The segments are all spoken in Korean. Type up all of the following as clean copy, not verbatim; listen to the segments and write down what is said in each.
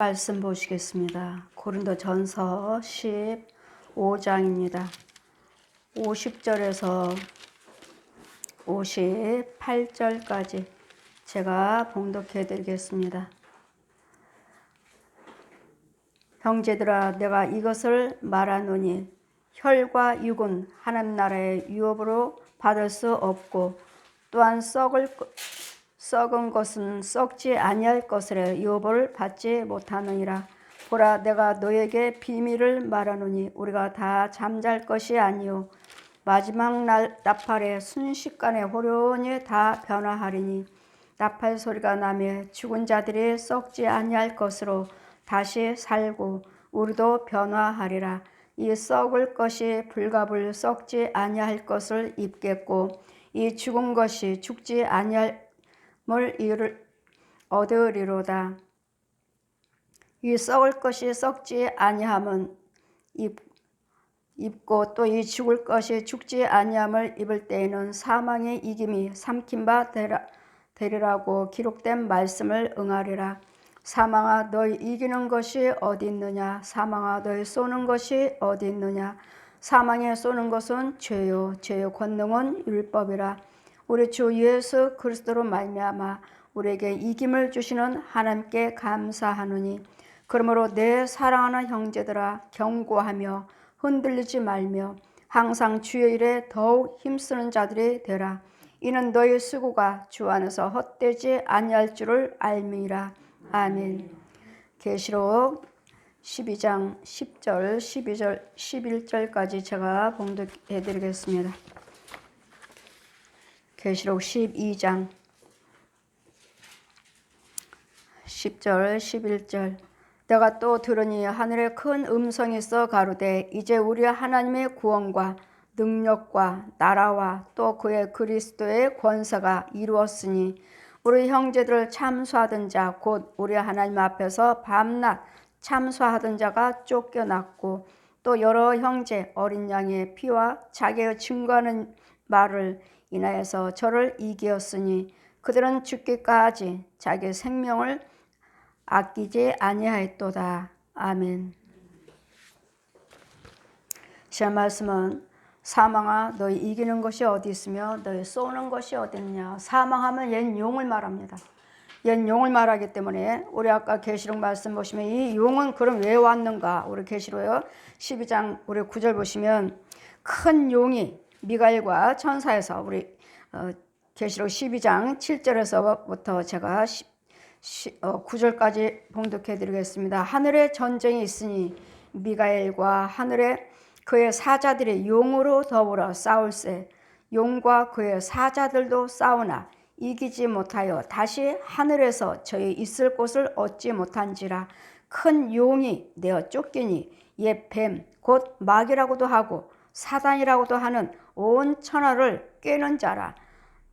말씀 보시겠습니다. 고린도전서 15장입니다. 50절에서 58절까지 제가 봉독해 드리겠습니다. 형제들아, 내가 이것을 말하노니 혈과 육은 하나님 나라의 유업으로 받을 수 없고, 또한 썩은 것은 썩지 아니할 것으로 유업을 받지 못하느니라. 보라, 내가 너에게 비밀을 말하노니 우리가 다 잠잘 것이 아니요 마지막 날 나팔에 순식간에 호련히 다 변화하리니, 나팔 소리가 나며 죽은 자들이 썩지 아니할 것으로 다시 살고 우리도 변화하리라. 이 썩을 것이 불갑을 썩지 아니할 것을 입겠고, 이 죽은 것이 죽지 아니할 이를 얻으리로다. 이 썩을 것이 썩지 아니함은 입고, 또 이 죽을 것이 죽지 아니함을 입을 때에는 사망의 이김이 삼킨 바 되리라고 기록된 말씀을 응하리라. 사망아, 너희 이기는 것이 어디 있느냐? 사망아, 너희 쏘는 것이 어디 있느냐? 사망에 쏘는 것은 죄요, 죄의 권능은 율법이라. 우리 주 예수 그리스도로 말미암아 우리에게 이김을 주시는 하나님께 감사하노니, 그러므로 내 사랑하는 형제들아, 경고하며 흔들리지 말며 항상 주의 일에 더욱 힘쓰는 자들이 되라. 이는 너희 수고가 주 안에서 헛되지 아니할 줄을 알미라. 아멘. 계시록 12장 10절, 12절, 11절까지 제가 봉독해 드리겠습니다. 계시록 12장 10절, 11절. 내가 또 들으니 하늘에 큰 음성이 있어 가로되, 이제 우리 하나님의 구원과 능력과 나라와 또 그의 그리스도의 권세가 이루었으니, 우리 형제들을 참수하던 자 곧 우리 하나님 앞에서 밤낮 참수하던 자가 쫓겨났고, 또 여러 형제 어린 양의 피와 자기의 증거하는 말을 인하여서 저를 이기었으니, 그들은 죽기까지 자기 생명을 아끼지 아니하였도다. 아멘. 제 말씀은, 사망아, 너희 이기는 것이 어디 있으며 너희 쏘는 것이 어디 있느냐? 사망하면 옛 용을 말합니다. 옛 용을 말하기 때문에, 우리 아까 계시록 말씀 보시면 이 용은 그럼 왜 왔는가? 우리 계시록요 12장 우리 9절 보시면, 큰 용이 미가엘과 천사에서, 우리 계시록 12장 7절에서부터 제가 9절까지 봉독해 드리겠습니다. 하늘에 전쟁이 있으니 미가엘과 하늘에 그의 사자들이 용으로 더불어 싸울세. 용과 그의 사자들도 싸우나 이기지 못하여 다시 하늘에서 저희 있을 곳을 얻지 못한지라. 큰 용이 내어 쫓기니 옛 뱀 곧 마귀라고도 하고 사단이라고도 하는 온 천하를 꿰는 자라.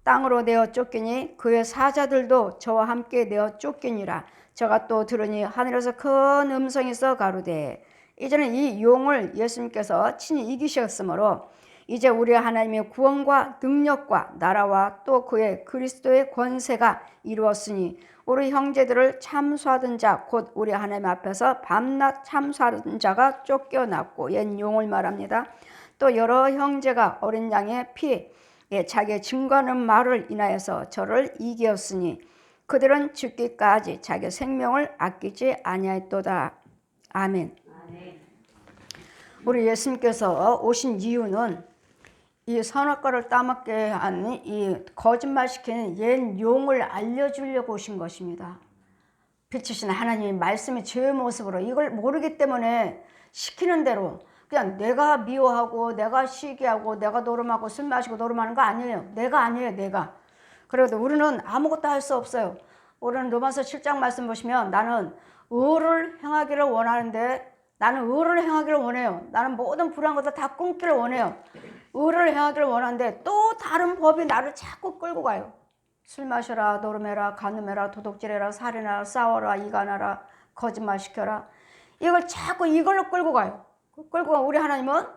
땅으로 내어 쫓기니 그의 사자들도 저와 함께 내어 쫓기니라. 저가 또 들으니 하늘에서 큰 음성이 있어 가로되, 이제는 이 용을 예수님께서 친히 이기셨으므로 이제 우리 하나님의 구원과 능력과 나라와 또 그의 그리스도의 권세가 이루었으니, 우리 형제들을 참수하던 자 곧 우리 하나님 앞에서 밤낮 참수하던 자가 쫓겨났고, 옛 용을 말합니다. 또 여러 형제가 어린 양의 피 자기의 증거하는 말을 인하여서 저를 이기었으니, 그들은 죽기까지 자기 생명을 아끼지 아니하였도다. 아멘. 우리 예수님께서 오신 이유는 이 선악과를 따먹게 한 이 거짓말시키는 옛 용을 알려주려고 오신 것입니다. 빛이신 하나님의 말씀의 제 모습으로, 이걸 모르기 때문에 시키는 대로 그냥 내가 미워하고 내가 시기하고 내가 노름하고 술 마시고 노름하는 거 아니에요. 내가 아니에요. 내가. 그래도 우리는 아무것도 할 수 없어요. 우리는 로마서 7장 말씀 보시면, 나는 의를 행하기를 원하는데, 나는 의를 행하기를 원해요. 나는 모든 불의한 것을 다 끊기를 원해요. 의를 행하기를 원하는데 또 다른 법이 나를 자꾸 끌고 가요. 술 마셔라, 노름해라, 간음해라, 도둑질해라, 살인하라, 싸워라, 이간하라, 거짓말 시켜라. 이걸 자꾸 이걸로 끌고 가요. 끌고 가. 우리 하나님은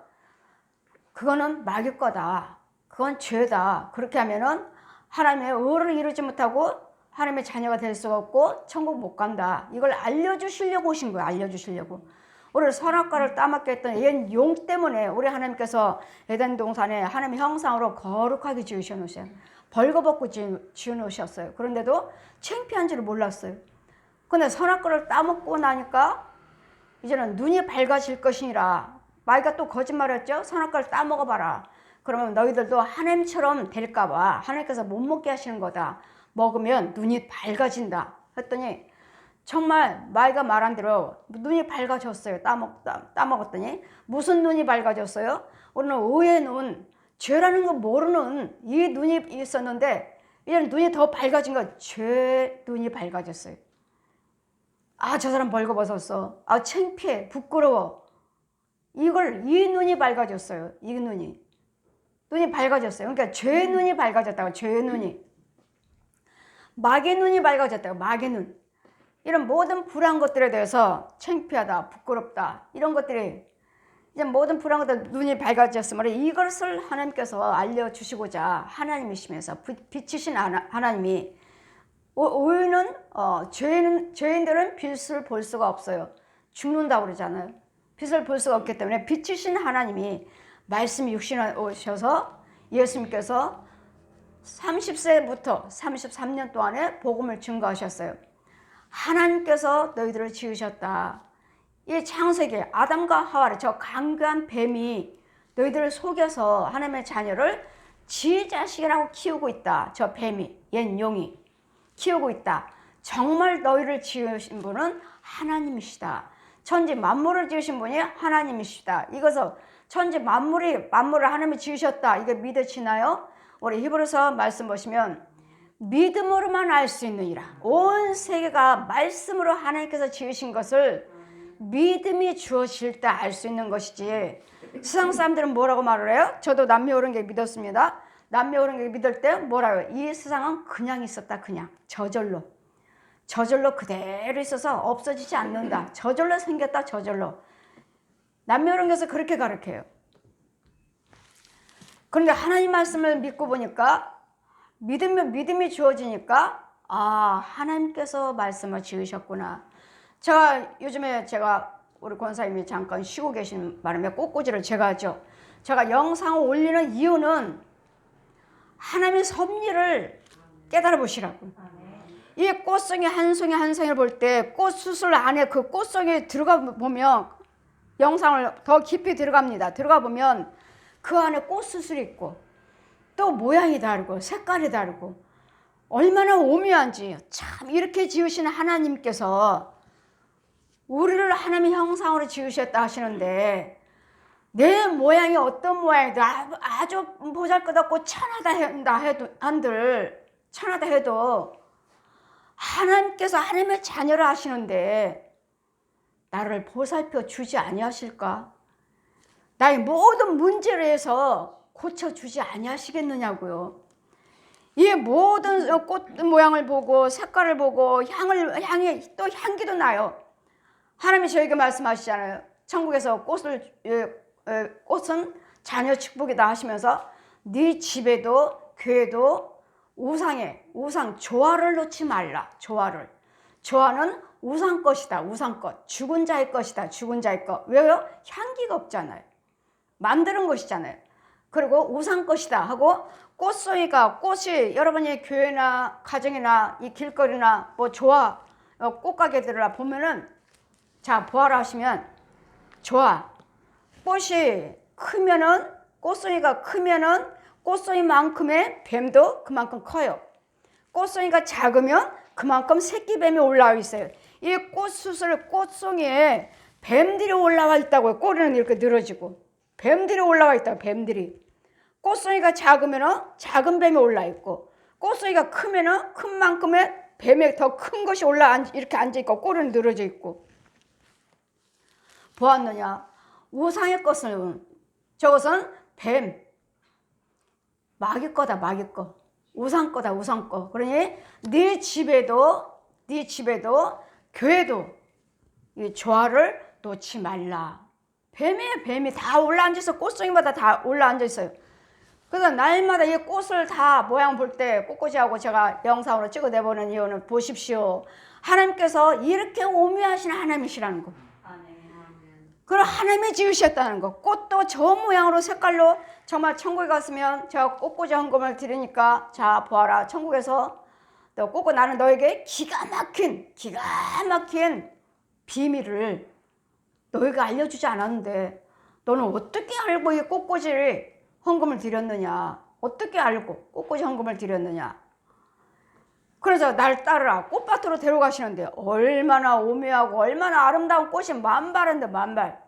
그거는 마귀 거다. 그건 죄다. 그렇게 하면은 하나님의 의를 이루지 못하고 하나님의 자녀가 될 수가 없고 천국 못 간다. 이걸 알려주시려고 오신 거예요. 알려주시려고. 우리를 선악과를 따먹게 했던 옛 용 때문에 우리 하나님께서 에덴 동산에 하나님의 형상으로 거룩하게 지으셔 놓으셔요. 벌거벗고 지어 놓으셨어요. 그런데도 창피한 줄을 몰랐어요. 근데 선악과를 따먹고 나니까 이제는 눈이 밝아질 것이니라. 마귀가 또 거짓말했죠. 선악과를 따먹어봐라. 그러면 너희들도 하나님처럼 될까 봐 하나님께서 못 먹게 하시는 거다. 먹으면 눈이 밝아진다. 했더니 정말 마귀가 말한 대로 눈이 밝아졌어요. 따먹었더니 무슨 눈이 밝아졌어요? 우리는 의의 눈, 죄라는 거 모르는 이 눈이 있었는데 이제는 눈이 더 밝아진 거, 죄 눈이 밝아졌어요. 아, 저 사람 벌거벗었어. 아, 창피해, 부끄러워. 이 눈이 밝아졌어요. 이 눈이 밝아졌어요. 그러니까 죄의 눈이 밝아졌다고. 죄의 눈이. 마귀의 눈이 밝아졌다고. 마귀의 눈. 이런 모든 불안 것들에 대해서 창피하다, 부끄럽다, 이런 것들이 이제 모든 불안 것들 눈이 밝아졌으므로 이것을 하나님께서 알려주시고자 하나님이시면서 빛이신 하나님이 우리는 죄인들은 빛을 볼 수가 없어요. 죽는다고 그러잖아요. 빛을 볼 수가 없기 때문에 빛이신 하나님이 말씀이 육신에 오셔서 예수님께서 30세부터 33년 동안에 복음을 증거하셨어요. 하나님께서 너희들을 지으셨다. 이 창세기 아담과 하와를 저 강교한 뱀이 너희들을 속여서 하나님의 자녀를 지 자식이라고 키우고 있다. 저 뱀이, 옛 용이 키우고 있다. 정말 너희를 지으신 분은 하나님이시다. 천지 만물을 지으신 분이 하나님이시다. 이것을 천지 만물을 하나님이 지으셨다. 이게 믿어지나요? 우리 히브리서 말씀 보시면 믿음으로만 알 수 있느니라. 온 세계가 말씀으로 하나님께서 지으신 것을 믿음이 주어질 때 알 수 있는 것이지. 세상 사람들은 뭐라고 말을 해요? 저도 남녀오른게 믿었습니다. 남녀오른게 믿을 때 뭐라고 해요? 이 세상은 그냥 있었다. 그냥 저절로 그대로 있어서 없어지지 않는다. 저절로 생겼다. 저절로. 남녀오른게서 그렇게 가르쳐요. 그런데 하나님 말씀을 믿고 보니까 믿음이 주어지니까 아, 하나님께서 말씀을 지으셨구나. 요즘에 우리 권사님이 잠깐 쉬고 계신 바람에 꽃꽂이를 제가 하죠. 제가 영상을 올리는 이유는 하나님의 섭리를 깨달아 보시라고. 이 꽃송이 한 송이 한 송이를 볼 때 꽃수술 안에 그 꽃송이에 들어가 보면 영상을 더 깊이 들어갑니다. 들어가 보면 그 안에 꽃수술이 있고 또 모양이 다르고 색깔이 다르고 얼마나 오묘한지. 참 이렇게 지으신 하나님께서 우리를 하나님의 형상으로 지으셨다 하시는데 내 모양이 어떤 모양이든 아주 보잘것없고 천하다 해도 하나님께서 하나님의 자녀를 하시는데 나를 보살펴 주지 아니하실까? 나의 모든 문제를 해서 고쳐주지 아니하시겠느냐고요. 이 모든 꽃 모양을 보고 색깔을 보고 향이 또 향기도 나요. 하나님이 저에게 말씀하시잖아요. 천국에서 꽃은 자녀 축복이다 하시면서 네 집에도 교회도 우상 조화를 놓지 말라. 조화는 우상 것이다. 우상 것. 죽은 자의 것이다. 죽은 자의 것. 왜요? 향기가 없잖아요. 만드는 것이잖아요. 그리고 우상 것이다 하고 꽃이 여러분이 교회나 가정이나 이 길거리나 뭐 꽃가게들을 보면은 자 보아라 하시면 좋아. 꽃이 크면은 꽃송이가 크면은 꽃송이만큼의 뱀도 그만큼 커요. 꽃송이가 작으면 그만큼 새끼 뱀이 올라와 있어요. 이 꽃송이에 뱀들이 올라와 있다고요. 꼬리는 이렇게 늘어지고. 뱀들이 올라와 있다고. 뱀들이. 꽃송이가 작으면 작은 뱀이 올라 있고 꽃송이가 크면 큰 만큼의 뱀에 더 큰 것이 이렇게 앉아 있고 꼬리는 늘어져 있고. 보았느냐? 우상의 것은 저것은 뱀 마귀 거다. 마귀 거. 우상 거다. 우상 거. 그러니 네 집에도 교회도 이 조화를 놓지 말라. 뱀이 다 올라앉아서 꽃송이마다 다 올라앉아 있어요. 그래서 날마다 이 꽃을 다 모양 볼 때 꽃꽂이하고 제가 영상으로 찍어 내보는 이유는 보십시오. 하나님께서 이렇게 오묘하신 하나님이시라는 거. 그럼 하나님이 지으셨다는 거. 꽃도 저 모양으로 색깔로 정말 천국에 갔으면 제가 꽃꽂이 헌금을 드리니까 자 보아라 천국에서 또 꽃꽂이 나는 너에게 기가 막힌 비밀을 너희가 알려주지 않았는데 너는 어떻게 알고 이 꽃꽂이를 헌금을 드렸느냐? 어떻게 알고 꽃꽂이 헌금을 드렸느냐? 그래서 날 따르라 꽃밭으로 데려가시는데 얼마나 오묘하고 얼마나 아름다운 꽃이 만발인데 만발.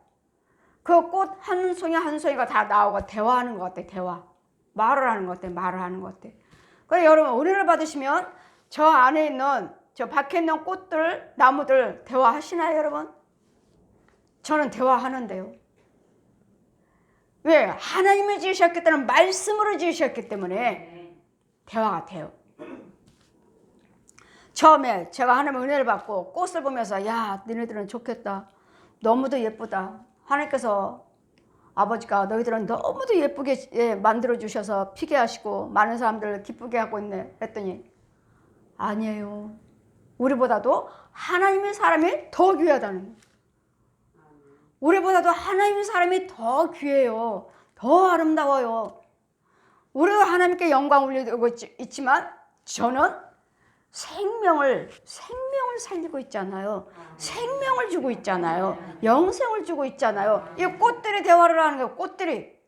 그 꽃 한 송이 한 송이가 다 나오고 대화하는 것 같아. 대화. 말을 하는 것 같아. 말을 하는 것 같아. 그래서 여러분 은혜를 받으시면 저 안에 있는 저 밖에 있는 꽃들 나무들 대화하시나요 여러분? 저는 대화하는데요. 왜? 하나님이 지으셨기 때문에 말씀으로 지으셨기 때문에 대화가 돼요. 처음에 제가 하나님의 은혜를 받고 꽃을 보면서 야 너희들은 좋겠다. 너무도 예쁘다. 하나님께서 아버지가 너희들은 너무도 예쁘게 만들어 주셔서 피게 하시고 많은 사람들을 기쁘게 하고 있네 했더니 아니에요. 우리보다도 하나님의 사람이 더 귀하다는 거예요. 우리보다도 하나님의 사람이 더 귀해요. 더 아름다워요. 우리도 하나님께 영광 올리고 있지만 저는 생명을 살리고 있잖아요. 생명을 주고 있잖아요. 영생을 주고 있잖아요. 이 꽃들이 대화를 하는 거예요. 꽃들이.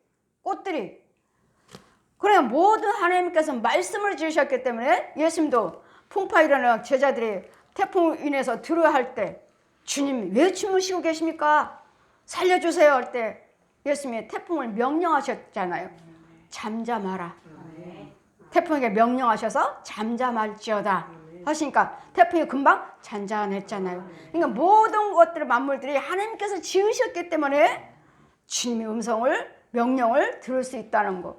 그래 모든 하나님께서 말씀을 지으셨기 때문에 예수님도 풍파 일어나는 제자들이 태풍 인해서 들어야 할 때 주님 왜 주무시고 계십니까? 살려주세요 할 때 예수님이 태풍을 명령하셨잖아요. 잠잠하라. 태풍에게 명령하셔서 잠잠할지어다 하시니까 태풍이 금방 잔잔했잖아요. 그러니까 모든 것들 만물들이 하나님께서 지으셨기 때문에 주님의 음성을 명령을 들을 수 있다는 거.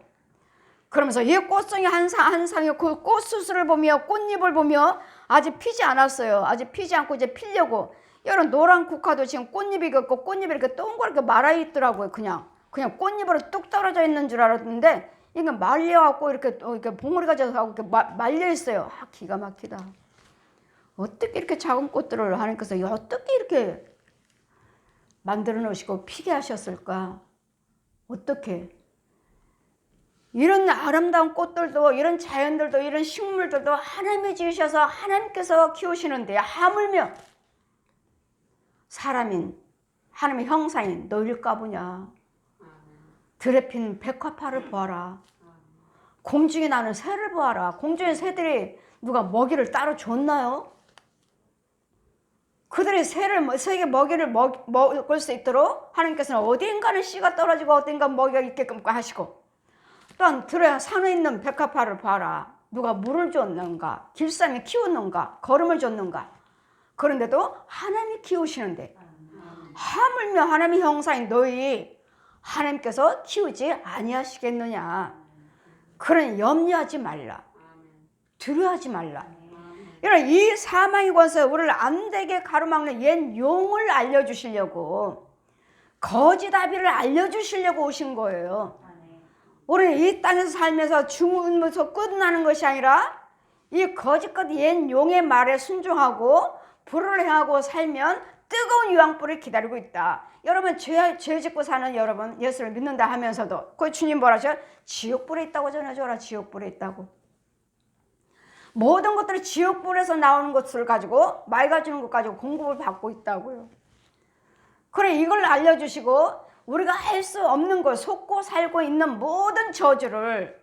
그러면서 이 꽃송이 한 상이 그 꽃수술을 보며 꽃잎을 보며 아직 피지 않았어요. 아직 피지 않고 이제 피려고. 이런 노란 국화도 지금 꽃잎이 있고 꽃잎이 이렇게 동그랗게 말아 있더라고요. 그냥 꽃잎으로 뚝 떨어져 있는 줄 알았는데 이게 말려갖고 이렇게 봉우리가 져서 이렇게 말려 있어요. 아, 기가 막히다. 어떻게 이렇게 작은 꽃들을 하나님께서 어떻게 이렇게 만들어 놓으시고 피게 하셨을까? 어떻게? 이런 아름다운 꽃들도 이런 자연들도 이런 식물들도 하나님이 지으셔서 하나님께서 키우시는데 하물며 사람인 하나님의 형상인 너일까 보냐. 들에 핀 백화파를 보아라. 공중에 나는 새를 보아라. 공중의 새들이 누가 먹이를 따로 줬나요? 그들이 새에게 먹이를 먹을 수 있도록 하나님께서는 어딘가는 씨가 떨어지고 어딘가 먹이가 있게끔 하시고 또한 들에 산에 있는 백화파를 봐라. 누가 물을 줬는가? 길쌈이 키웠는가? 거름을 줬는가? 그런데도 하나님이 키우시는데 하물며 하나님의 형상인 너희 하나님께서 키우지 아니하시겠느냐. 그러니 염려하지 말라. 두려워하지 말라. 이런 이 사망의 권세에 우리를 안되게 가로막는 옛 용을 알려주시려고 거짓 아비를 알려주시려고 오신 거예요. 우리는 이 땅에서 살면서 죽으면서 끝나는 것이 아니라 이 거짓것 옛 용의 말에 순종하고 불을 행하고 살면 뜨거운 유황불을 기다리고 있다. 여러분 죄 짓고 사는 여러분 예수를 믿는다 하면서도 그 주님 뭐라 하셔? 지옥불에 있다고 전해줘라. 지옥불에 있다고. 모든 것들이 지옥불에서 나오는 것을 가지고 맑아지는 것 가지고 공급을 받고 있다고요. 그래 이걸 알려주시고 우리가 할 수 없는 것 속고 살고 있는 모든 저주를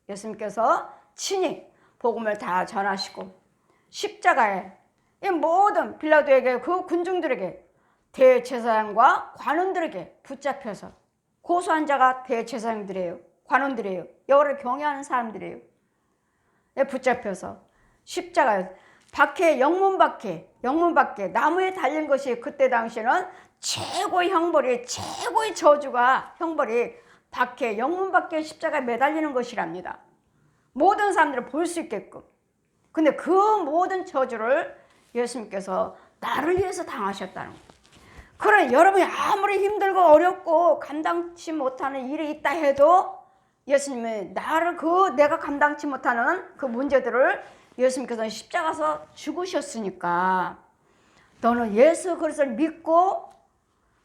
예수님께서 친히 복음을 다 전하시고 십자가에 이 모든 빌라도에게 그 군중들에게 대제사장과 관원들에게 붙잡혀서 고소한 자가 대제사장들이에요. 관원들이에요. 여호와를 경외하는 사람들이에요. 붙잡혀서 십자가에 밖에 영문 밖에 나무에 달린 것이 그때 당시에는 최고의 형벌이 최고의 저주가 형벌이 밖에 영문 밖에 십자가에 매달리는 것이랍니다. 모든 사람들이 볼 수 있게끔. 근데 그 모든 저주를 예수님께서 나를 위해서 당하셨다는 거예요. 그래 여러분이 아무리 힘들고 어렵고 감당치 못하는 일이 있다 해도 예수님이 나를 내가 감당치 못하는 그 문제들을 예수님께서 십자가에서 죽으셨으니까 너는 예수 그리스도를 믿고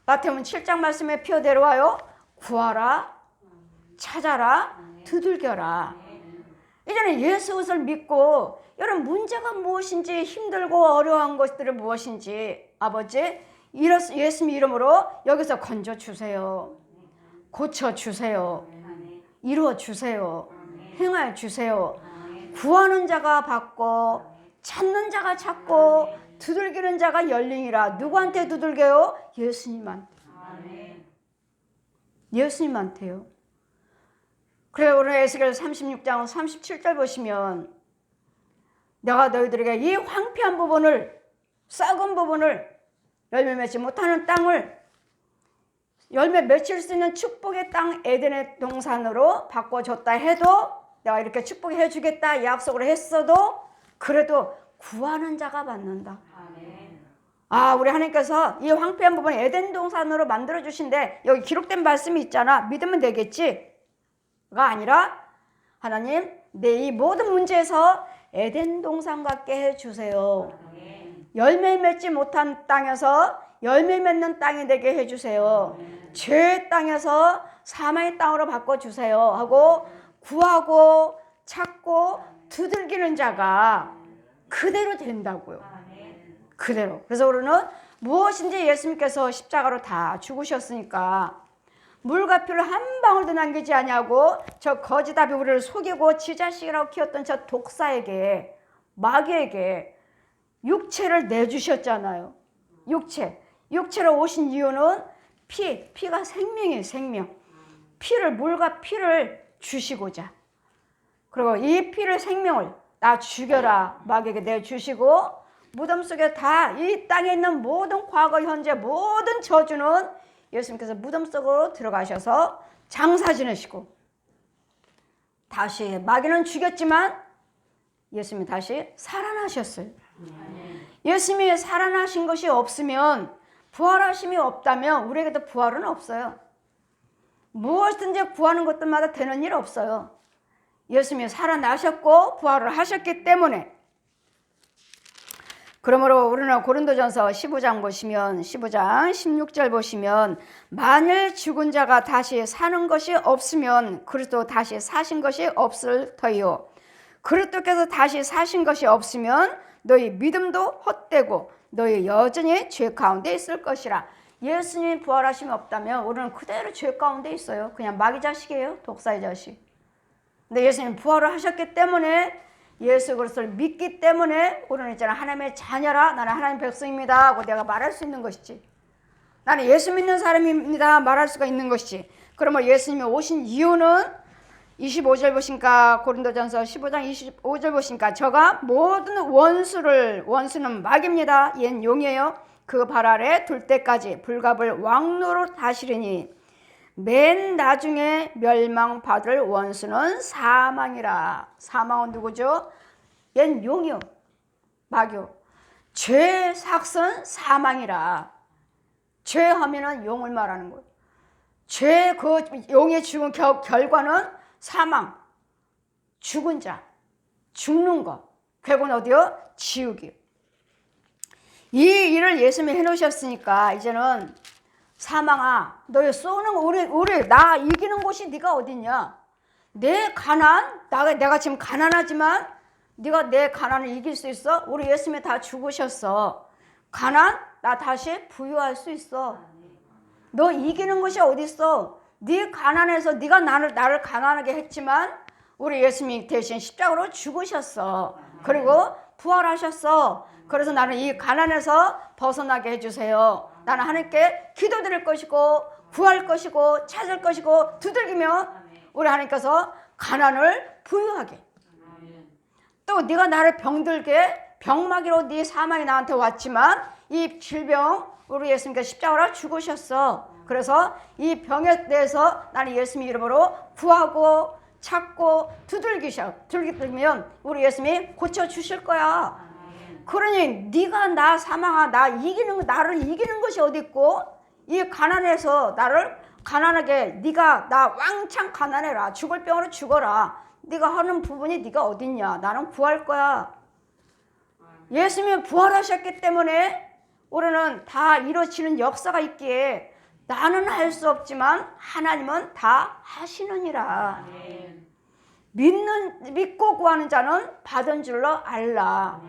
마태복음 7장 말씀에 표대로하여 구하라, 찾아라, 두들겨라. 이제는 예수 그리스도를 믿고 여러분 문제가 무엇인지 힘들고 어려운 것들이 무엇인지 아버지 예수님 이름으로 여기서 건져주세요. 고쳐주세요. 이루어주세요. 행하여주세요. 구하는 자가 받고 찾는 자가 찾고 두들기는 자가 열리니라. 누구한테 두들겨요? 예수님한테. 예수님한테요. 그래 오늘 에스겔 36장 37절 보시면 내가 너희들에게 이 황폐한 부분을 썩은 부분을 열매 맺지 못하는 땅을 열매 맺힐 수 있는 축복의 땅 에덴의 동산으로 바꿔줬다 해도 내가 이렇게 축복해 주겠다 약속을 했어도 그래도 구하는 자가 받는다. 아 우리 하나님께서 이 황폐한 부분을 에덴 동산으로 만들어 주신데 여기 기록된 말씀이 있잖아. 믿으면 되겠지? 가 아니라 하나님 내 이 모든 문제에서 에덴 동산 같게 해주세요. 열매 맺지 못한 땅에서 열매 맺는 땅이 되게 해주세요. 죄의 땅에서 사망의 땅으로 바꿔주세요 하고 구하고 찾고 두들기는 자가 그대로 된다고요. 그대로. 그래서 우리는 무엇인지 예수님께서 십자가로 다 죽으셨으니까 물과 피를 한 방울도 남기지 아니하고 저 거지답이 우리를 속이고 지 자식이라고 키웠던 저 독사에게 마귀에게 육체를 내주셨잖아요. 육체로 오신 이유는 피가 생명이에요. 생명. 물과 피를 주시고자. 그리고 이 피를 생명을 나 죽여라 마귀에게 내주시고 무덤 속에 다 이 땅에 있는 모든 과거 현재 모든 저주는 예수님께서 무덤 속으로 들어가셔서 장사 지내시고 다시 마귀는 죽였지만 예수님이 다시 살아나셨어요. 예수님이 살아나신 것이 없으면 부활하심이 없다면 우리에게도 부활은 없어요. 무엇든지 구하는 것들마다 되는 일 없어요. 예수님이 살아나셨고 부활을 하셨기 때문에 그러므로 우리는 고린도전서 15장 보시면 15장 16절 보시면 만일 죽은 자가 다시 사는 것이 없으면 그리스도 다시 사신 것이 없을 터이요 그리스도께서 다시 사신 것이 없으면 너희 믿음도 헛되고 너희 여전히 죄 가운데 있을 것이라. 예수님이 부활하심이 없다면 우리는 그대로 죄 가운데 있어요. 그냥 마귀 자식이에요. 독사의 자식. 근데 예수님 부활을 하셨기 때문에 예수 그리스도를 믿기 때문에 우리는 있잖아 하나님의 자녀라 나는 하나님 백성입니다 하고 내가 말할 수 있는 것이지. 나는 예수 믿는 사람입니다 말할 수가 있는 것이지. 그러면 예수님이 오신 이유는 25절 보시니까 고린도전서 15장 25절 보시니까 저가 모든 원수는 마귀입니다. 얜 용이에요. 그 발 아래 둘 때까지 불갑을 왕노로 다시리니 맨 나중에 멸망받을 원수는 사망이라. 사망은 누구죠? 얜 용이요. 마귀요. 죄의 삭은 사망이라. 죄하면은 용을 말하는 거예요. 죄 그 용의 죽은 결과는 사망. 죽은 자. 죽는 것. 결국은 어디요? 지옥이요. 이 일을 예수님이 해놓으셨으니까 이제는 사망아 너희 쏘는 우리 나 이기는 곳이 네가 어딨냐. 내 가난 내가 지금 가난하지만 네가 내 가난을 이길 수 있어? 우리 예수님이 다 죽으셨어. 가난 나 다시 부유할 수 있어. 너 이기는 것이 어딨어. 네 가난해서 네가 나를 가난하게 했지만 우리 예수님이 대신 십자가로 죽으셨어. 그리고 부활하셨어. 그래서 나는 이 가난에서 벗어나게 해주세요. 나는 하나님께 기도드릴 것이고 구할 것이고 찾을 것이고 두들기면 우리 하나님께서 가난을 부유하게. 또 네가 나를 병들게 병마귀로 네 사망이 나한테 왔지만 이 질병 우리 예수님께서 십자가로 죽으셨어. 그래서 이 병에 대해서 나는 예수님 이름으로 구하고 찾고 두들기면 우리 예수님이 고쳐주실 거야. 그러니 네가 나를 이기는 것이 어디 있고 이 가난해서 나를 가난하게 네가 나 왕창 가난해라. 죽을 병으로 죽어라. 네가 하는 부분이 네가 어딨냐. 나는 구할 거야. 예수님이 부활하셨기 때문에 우리는 다 이루어지는 역사가 있기에 나는 할 수 없지만 하나님은 다 하시느니라. 믿고 구하는 자는 받은 줄로 알라.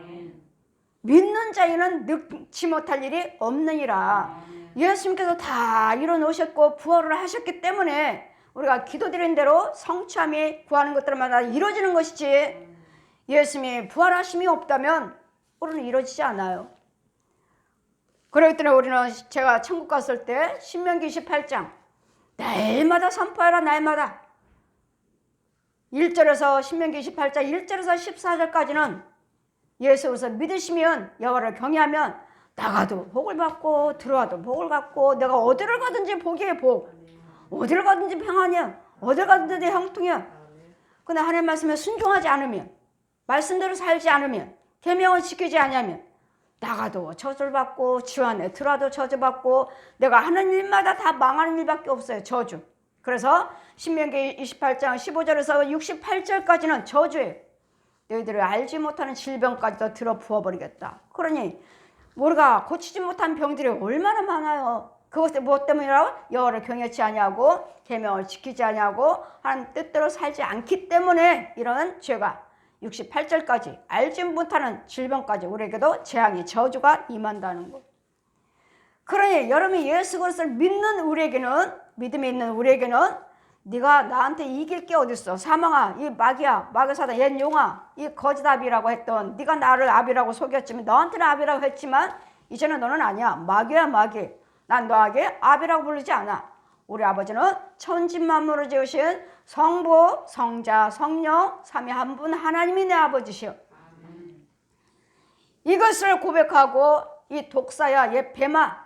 믿는 자에는 능치 못할 일이 없느니라. 예수님께서 다 이뤄놓으셨고 부활을 하셨기 때문에 우리가 기도드린 대로 성취함이 구하는 것들마다 이루어지는 것이지, 예수님이 부활하심이 없다면 우리는 이루어지지 않아요. 그렇기 때문에 우리는, 제가 천국 갔을 때 신명기 28장 날마다 선포하라. 날마다 1절에서 신명기 28장 1절에서 14절까지는 예수께서 믿으시면, 여호와를 경외하면 나가도 복을 받고 들어와도 복을 받고, 내가 어디를 가든지 복이에요. 복. 어디를 가든지 평안이야. 어디를 가든지 형통이야. 근데 하나님 말씀에 순종하지 않으면, 말씀대로 살지 않으면, 계명을 지키지 않으면 나가도 저주를 받고 주 안에 들어와도 저주받고, 내가 하는 일마다 다 망하는 일밖에 없어요. 저주. 그래서 신명기 28장 15절에서 68절까지는 저주예요. 너희들을 알지 못하는 질병까지도 들어 부어버리겠다. 그러니 우리가 고치지 못한 병들이 얼마나 많아요. 그것이 무엇 때문이라고? 여호와를 경외치 아니하고 계명을 지키지 아니하고 하나님 뜻대로 살지 않기 때문에 이런 죄가 68절까지 알지 못하는 질병까지 우리에게도 재앙의 저주가 임한다는 것. 그러니 여러분이 예수 그리스도를 믿는 우리에게는, 믿음이 있는 우리에게는 네가 나한테 이길 게 어딨어. 사망아, 이 마귀야, 마귀 사단, 옛 용아, 이 거짓 아비라고 했던, 네가 나를 아비라고 속였지만, 너한테는 아비라고 했지만 이제는 너는 아니야. 마귀야, 마귀. 난 너에게 아비라고 부르지 않아. 우리 아버지는 천지만물을 지으신 성부, 성자, 성령, 삼위 한 분 하나님이 내 아버지시여. 이것을 고백하고, 이 독사야, 얘 뱀아,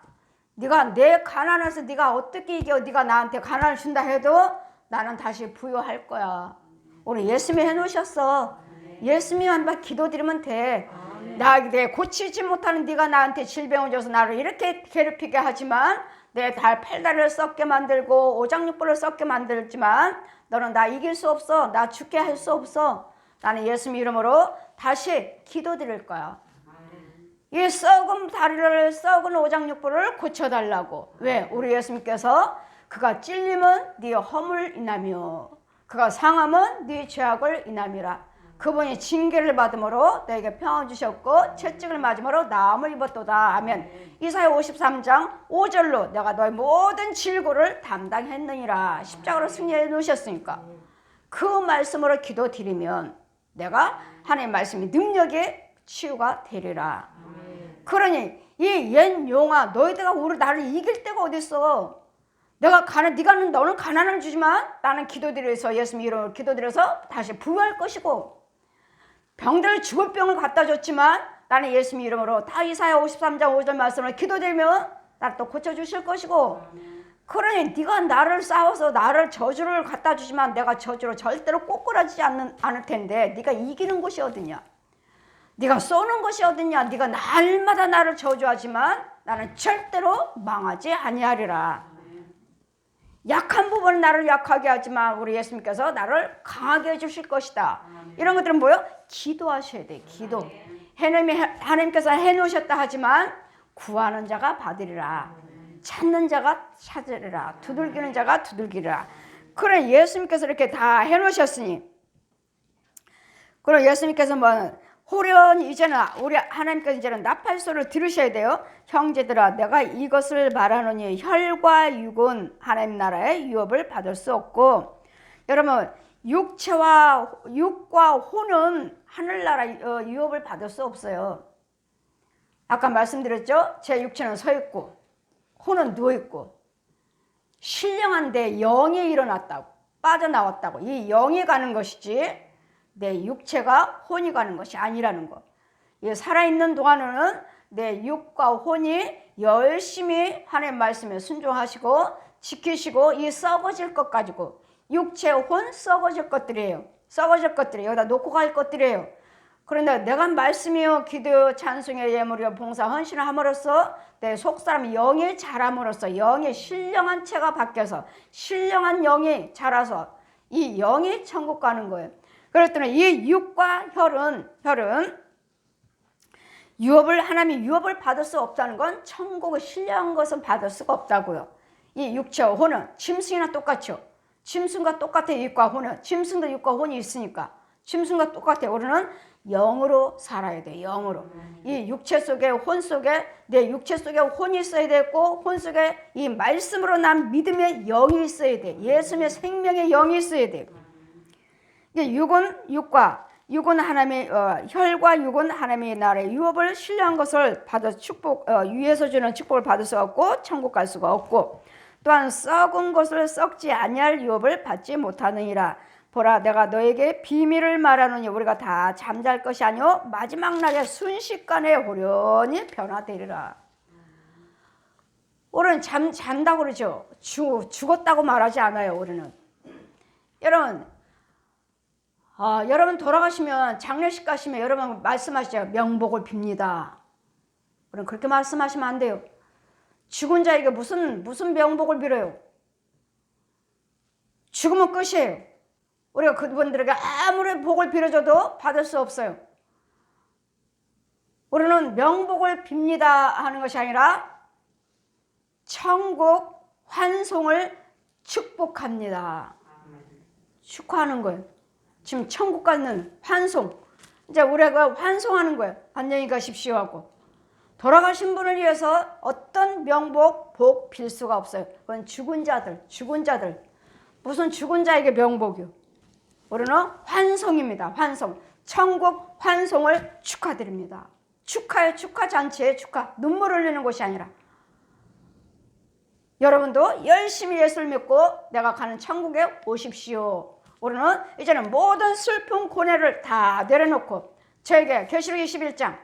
네가 내 가난해서 네가 어떻게 이겨. 네가 나한테 가난을 준다 해도 나는 다시 부여할 거야. 우리 예수님이 해놓으셨어. 예수님만 기도드리면 돼. 내 고치지 못하는 네가 나한테 질병을 줘서 나를 이렇게 괴롭히게 하지만, 내 팔다리를 썩게 만들고 오장육부를 썩게 만들지만 너는 나 이길 수 없어. 나 죽게 할 수 없어. 나는 예수님 이름으로 다시 기도드릴 거야. 이 썩은 다리를, 썩은 오장육부를 고쳐달라고. 왜? 우리 예수님께서 그가 찔림은 네 허물 인하며 그가 상함은 네 죄악을 인함이라. 그분이 징계를 받음으로 너에게 평안 주셨고 채찍을 맞음으로 나음을 입었도다. 아멘. 이사야 53장 5절로 내가 너의 모든 질고를 담당했느니라. 십자가로 승리해 놓으셨으니까 그 말씀으로 기도드리면 내가 하나님의 말씀이 능력이 치유가 되리라. 그러니 이 옛 용아, 너희들가 나를 이길 데가 어딨어. 너는 가난을 주지만 나는 기도드려서, 예수님 이름으로 기도드려서 다시 부유할 것이고, 병들 죽을 병을 갖다 줬지만 나는 예수님 이름으로 다 이사야 53장 5절 말씀을 기도드리면 나를 또 고쳐주실 것이고, 그러니 네가 나를 싸워서 나를 저주를 갖다 주지만 내가 저주로 절대로 꼬꾸라지지 않을 텐데 네가 이기는 것이 어디냐. 네가 쏘는 것이 어딨냐. 네가 날마다 나를 저주하지만 나는 절대로 망하지 아니하리라. 약한 부분은 나를 약하게 하지만 우리 예수님께서 나를 강하게 해주실 것이다. 이런 것들은 뭐예요? 기도하셔야 돼. 기도. 하나님께서 해놓으셨다 하지만 구하는 자가 받으리라. 찾는 자가 찾으리라. 두들기는 자가 두들기리라. 그래, 예수님께서 이렇게 다 해놓으셨으니, 그럼 예수님께서 호련, 이제는 우리 하나님께서 이제는 나팔소를 들으셔야 돼요. 형제들아, 내가 이것을 말하노니 혈과 육은 하나님 나라의 유업을 받을 수 없고, 여러분 육과 혼은 하늘나라 유업을 받을 수 없어요. 아까 말씀드렸죠. 제 육체는 서 있고 혼은 누워 있고, 신령한데 영이 일어났다고, 빠져나왔다고. 이 영이 가는 것이지 내 육체가 혼이 가는 것이 아니라는 것. 살아있는 동안에는 내 육과 혼이 열심히 하나님 말씀에 순종하시고 지키시고, 이 썩어질 것 가지고, 육체, 혼 썩어질 것들이에요. 썩어질 것들이 여기다 놓고 갈 것들이에요. 그런데 내가 말씀이요 기도 찬송의 예물이요 봉사 헌신을 함으로써 내 속사람이 영이 자람으로써 영이 신령한 체가 바뀌어서 신령한 영이 자라서 이 영이 천국 가는 거예요. 그랬더니 이 육과 혈은 유업을 하나님이 유업을 받을 수 없다는 건 천국의 신령한 것은 받을 수가 없다고요. 이 육체와 혼은 짐승이나 똑같죠. 짐승과 똑같아요. 육과 혼은 짐승도 육과 혼이 있으니까 짐승과 똑같아요. 우리는 영으로 살아야 돼. 영으로. 이 육체 속에 혼 속에 내 육체 속에 혼이 있어야 되고 혼 속에 이 말씀으로 난 믿음의 영이 있어야 돼. 예수님의 생명의 영이 있어야 돼. 육은 하나님의 혈과 육은 하나님의 나라의 유업을 신령한 것을 받아 위에서 주는 축복을 받을 수가 없고 천국 갈 수가 없고 또한 썩은 것을 썩지 아니할 유업을 받지 못하느니라. 보라 내가 너에게 비밀을 말하노니 우리가 다 잠잘 것이 아니요 마지막 날에 순식간에 호련히 변화되리라. 우리는 잔다고 그러죠. 죽었다고 말하지 않아요. 우리는. 여러분 돌아가시면 장례식 가시면 여러분 말씀하시죠. 명복을 빕니다. 우리는 그렇게 말씀하시면 안 돼요. 죽은 자에게 무슨 명복을 빌어요. 죽으면 끝이에요. 우리가 그분들에게 아무리 복을 빌어줘도 받을 수 없어요. 우리는 명복을 빕니다 하는 것이 아니라 천국 환송을 축복합니다. 축하하는 거예요. 지금 천국 가는 환송. 이제 우리가 환송하는 거예요. 안녕히 가십시오 하고. 돌아가신 분을 위해서 어떤 명복, 복 빌 수가 없어요. 그건 죽은 자들. 무슨 죽은 자에게 명복이요. 우리는 환송입니다. 환송. 천국 환송을 축하드립니다. 축하의 축하잔치의 축하. 눈물 흘리는 것이 아니라 여러분도 열심히 예수를 믿고 내가 가는 천국에 오십시오. 우리는 이제는 모든 슬픔 고뇌를 다 내려놓고 저에게 계시록 21장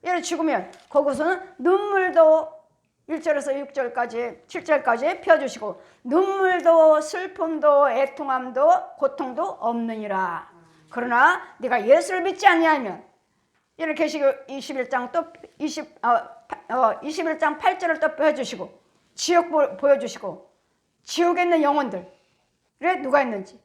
이를 죽으면 거기서는 눈물도 1절에서 6절까지 7절까지 펴주시고 눈물도 슬픔도 애통함도 고통도 없느니라. 그러나 네가 예수를 믿지 아니하면 이를 계시록 21장 또 21장 8절을 또 펴주시고 지옥 보여주시고 지옥에 있는 영혼들에 누가 있는지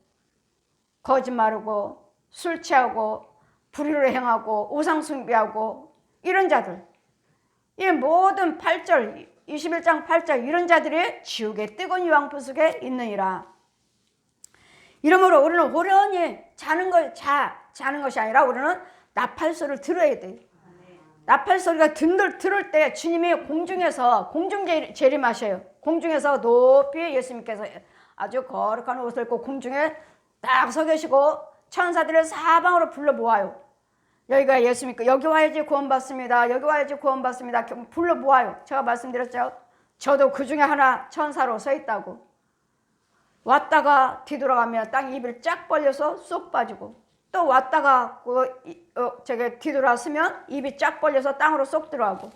거짓말하고 술 취하고 불의를 행하고 우상 숭배하고 이런 자들 이 모든 8절 21장 8절 이런 자들이 지옥의 뜨거운 유황불 속에 있느니라. 이러므로 우리는 호련히 자는 것이 아니라 우리는 나팔소리를 들어야 돼요. 나팔소리가 들을 때 주님이 공중에서 재림하셔요. 공중에서 높이 예수님께서 아주 거룩한 옷을 입고 공중에 딱 서 계시고 천사들을 사방으로 불러 모아요. 여기가 예수님께 여기 와야지 구원받습니다. 여기 와야지 구원받습니다. 불러 모아요. 제가 말씀드렸죠. 저도 그 중에 하나 천사로 서 있다고. 왔다가 뒤돌아가면 땅 입을 쫙 벌려서 쏙 빠지고 또 왔다가 제가 뒤돌아서면 입이 쫙 벌려서 땅으로 쏙 들어가고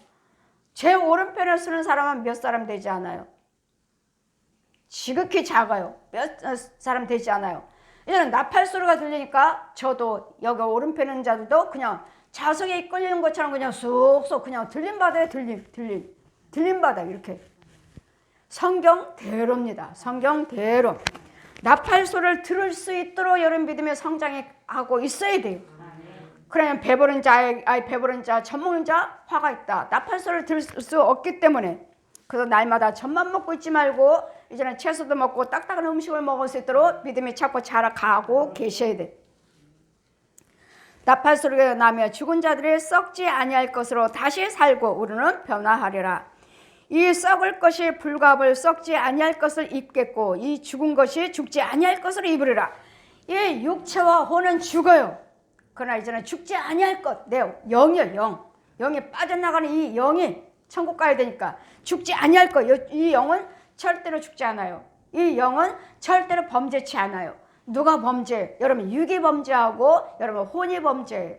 제 오른편을 쓰는 사람은 몇 사람 되지 않아요. 지극히 작아요. 몇 사람 되지 않아요. 이제는 나팔소리가 들리니까 저도 여기 오른편인 자들도 그냥 자석에 끌리는 것처럼 그냥 쏙쏙 그냥 들림받아요. 들림받아 이렇게. 성경대로입니다. 성경대로. 나팔소리를 들을 수 있도록 여러분 믿음의 성장하고 있어야 돼요. 그러면 배부른 자, 젖 먹는 자 화가 있다. 나팔소리를 들을 수 없기 때문에 그래서 날마다 젖만 먹고 있지 말고 이제는 채소도 먹고 딱딱한 음식을 먹을 수 있도록 믿음이 자꾸 자라가고 계셔야 돼. 나팔소리가 나며 죽은 자들이 썩지 아니할 것으로 다시 살고 우리는 변화하리라. 이 썩을 것이 불갑을 썩지 아니할 것을 입겠고 이 죽은 것이 죽지 아니할 것을 입으리라. 이 육체와 혼은 죽어요. 그러나 이제는 죽지 아니할 것, 내 영이요, 영. 영이 빠져나가는 이 영이 천국 가야 되니까 죽지 아니할 것. 이 영은 절대로 죽지 않아요. 이 영은 절대로 범죄치 않아요. 누가 범죄? 여러분 육이 범죄하고 여러분 혼이 범죄해요.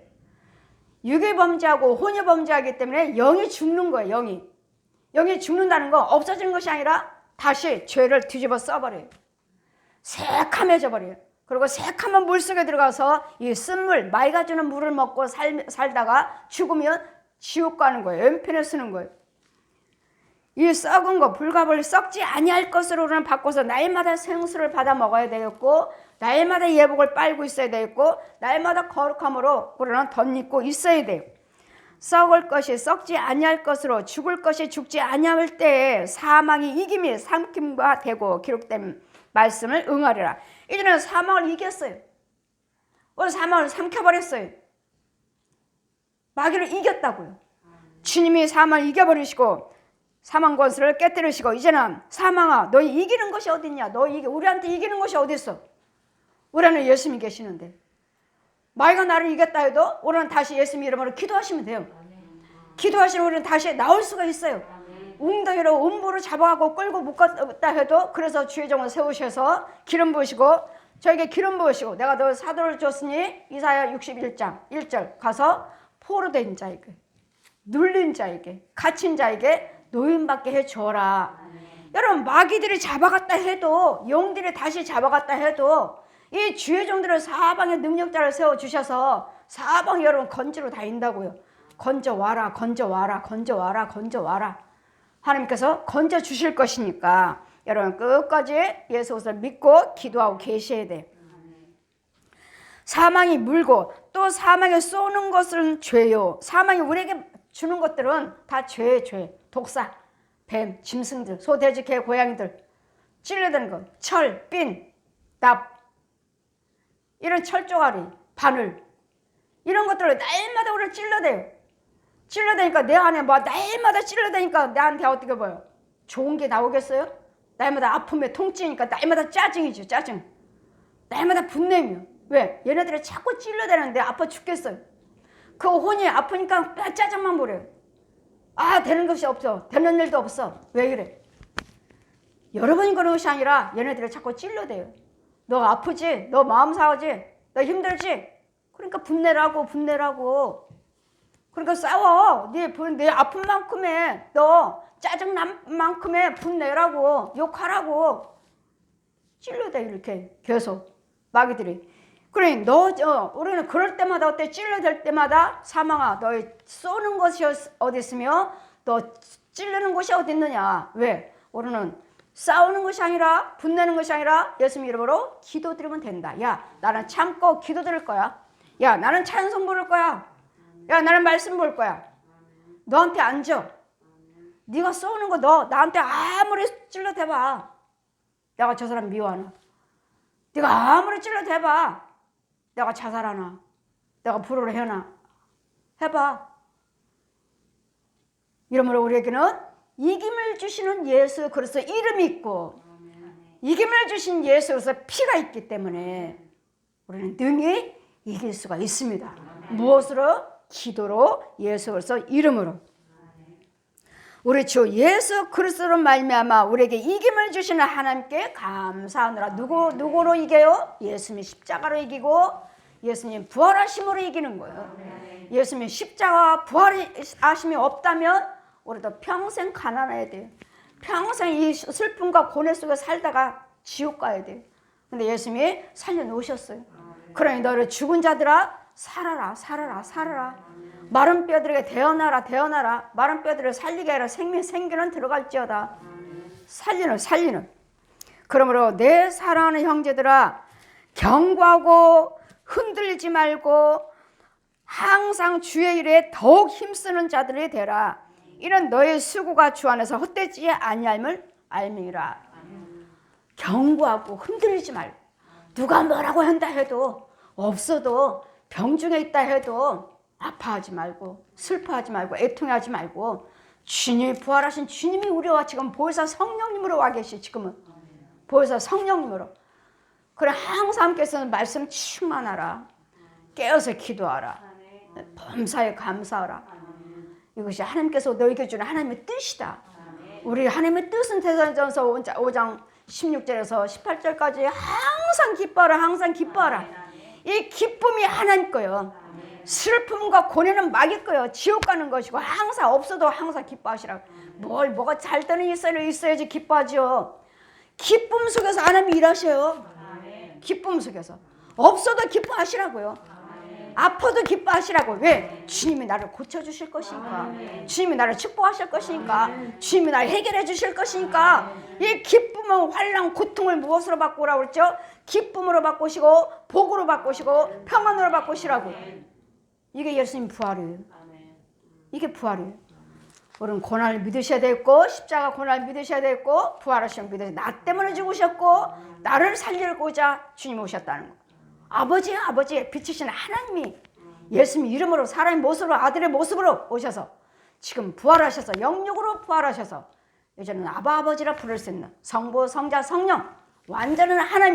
육이 범죄하고 혼이 범죄하기 때문에 영이 죽는 거예요. 영이 죽는다는 건 없어지는 것이 아니라 다시 죄를 뒤집어 써버려요. 새카매져 버려요. 그리고 새카만 물속에 들어가서 이 쓴물, 맑아지는 물을 먹고 살다가 죽으면 지옥 가는 거예요. 왼편에 쓰는 거예요. 이 썩은 거 불가불 썩지 아니할 것으로는 바꿔서 날마다 생수를 받아 먹어야 되겠고, 날마다 예복을 빨고 있어야 되겠고, 날마다 거룩함으로 우리는 덧입고 있어야 돼요. 썩을 것이 썩지 아니할 것으로, 죽을 것이 죽지 아니할 때에 사망이 이김이 삼킴과 되고 기록된 말씀을 응하리라. 이제는 사망을 이겼어요. 오늘 사망을 삼켜버렸어요. 마귀를 이겼다고요. 주님이 사망을 이겨버리시고 사망 권세를 깨뜨리시고, 이제는 사망아 너희 이기는 것이 어딨냐. 우리한테 이기는 것이 어딨어. 우리는 예수님이 계시는데. 마귀가 나를 이겼다 해도 우리는 다시 예수님 이름으로 기도하시면 돼요. 기도하시면 우리는 다시 나올 수가 있어요. 웅덩이로 음부로 잡아가고 끌고 묶었다 해도, 그래서 주의 종을 세우셔서 기름 부으시고, 저에게 기름 부으시고 내가 너 사도를 줬으니 이사야 61장 1절 가서 포로된 자에게, 눌린 자에게, 갇힌 자에게 노임받게 해줘라. 여러분, 마귀들이 잡아갔다 해도, 용들이 다시 잡아갔다 해도 이 주의 종들을 사방에 능력자를 세워주셔서 사방에 여러분 건지로 다닌다고요. 건져와라, 건져와라, 건져와라, 건져와라. 하나님께서 건져주실 것이니까 여러분 끝까지 예수 그리스도를 믿고 기도하고 계셔야 돼요. 사망이 물고 또 사망에 쏘는 것은 죄요. 사망이 우리에게 주는 것들은 다 죄예요. 죄. 독사, 뱀, 짐승들, 소, 돼지, 개, 고양이들 찔러대는 것, 철, 핀, 납, 이런 철조가리, 바늘, 이런 것들을 날마다 우리를 찔러대요. 찔러대니까 내 안에 날마다 찔러대니까 나한테 어떻게 보여? 좋은 게 나오겠어요? 날마다 아픔에 통증이니까 날마다 짜증이죠. 짜증. 날마다 분냄이요. 왜? 얘네들이 자꾸 찔러대는데 아파 죽겠어요. 그 혼이 아프니까 짜증만 부려요. 되는 것이 없어. 되는 일도 없어. 왜 이래? 여러분이 그런 것이 아니라 얘네들이 자꾸 찔러대요. 너 아프지? 너 마음 상하지? 너 힘들지? 그러니까 분내라고. 그러니까 싸워. 네 아픈 만큼에, 너 짜증난 만큼에 분내라고, 욕하라고. 찔러대 이렇게 계속 마귀들이. 그러니 우리는 그럴 때마다 어때? 찔러댈 때마다 사망아 너희 쏘는 것이 어디 있으며 너 찔르는 곳이 어디 있느냐. 왜? 우리는 싸우는 것이 아니라, 분내는 것이 아니라 예수님 이름으로 기도드리면 된다. 야, 나는 참고 기도드릴 거야. 야, 나는 찬송 부를 거야. 야, 나는 말씀 볼 거야. 너한테 안 줘. 네가 쏘는 거 너 나한테 아무리 찔러대봐. 내가 저 사람 미워하나? 네가 아무리 찔러대봐. 내가 자살하나? 내가 불효를 해나? 해봐. 이러므로 우리에게는 이김을 주시는 예수 그리스도 이름이 있고, 이김을 주신 예수 그리스도 피가 있기 때문에 우리는 능히 이길 수가 있습니다. 무엇으로? 기도로, 예수 그리스도 이름으로. 우리 주 예수 그리스도로 말미암아 우리에게 이김을 주시는 하나님께 감사하노라. 누구로 이겨요? 예수님 십자가로 이기고 예수님 부활하심으로 이기는 거예요. 예수님 십자가 부활하심이 없다면 우리도 평생 가난해야 돼요. 평생 이 슬픔과 고뇌 속에 살다가 지옥 가야 돼요. 근데 예수님이 살려놓으셨어요. 그러니 너를 죽은 자들아 살아라, 살아라, 살아라. 마른 뼈들에게 대어나라, 대어나라. 마른 뼈들을 살리게 하라. 생기는 들어갈지어다. 살리는. 그러므로 내 사랑하는 형제들아, 경고하고 흔들리지 말고 항상 주의 일에 더욱 힘쓰는 자들이 되라. 이는 너의 수고가 주 안에서 헛되지 아니함을 알미라. 경고하고 흔들리지 말고, 누가 뭐라고 한다 해도, 없어도, 병중에 있다 해도 아파하지 말고, 슬퍼하지 말고, 애통하지 말고, 주님이 부활하신 주님이 우리와 지금 보혜사 성령님으로 와 계시. 지금은 보혜사 성령님으로. 그래, 항상 함께서는 말씀 충만하라. 깨어서 기도하라. 범사에 감사하라. 이것이 하나님께서 너에게 주는 하나님의 뜻이다. 우리 하나님의 뜻은 데살로니가전서 5장 16절에서 18절까지 항상 기뻐하라, 항상 기뻐하라. 이 기쁨이 하나님 거예요. 슬픔과 고뇌는 마귀 거예요. 지옥 가는 것이고, 항상 없어도 항상 기뻐하시라고. 뭐가 잘 때는 있어야지 기뻐하죠. 기쁨 속에서 하나님이 일하셔요. 기쁨 속에서. 없어도 기뻐하시라고요. 아파도 기뻐하시라고. 왜? 주님이 나를 고쳐주실 것이니까. 주님이 나를 축복하실 것이니까. 주님이 나를 해결해 주실 것이니까. 이 기쁨은 환난 고통을 무엇으로 바꾸라고 그랬죠? 기쁨으로 바꾸시고 복으로 바꾸시고 평안으로 바꾸시라고. 이게 예수님 부활이에요. 이게 부활이에요. 우리는 고난을 믿으셔야 되고 십자가 고난을 믿으셔야 되고 부활하시면 믿으셔야 되고 나 때문에 죽으셨고 나를 살리고자 주님 오셨다는 거. 아버지의 빛이신 하나님이 예수님 이름으로 사람의 모습으로 아들의 모습으로 오셔서 지금 부활하셔서 영육으로 부활하셔서 이제는 아버지라 부를 수 있는 성부 성자 성령 완전한 하나님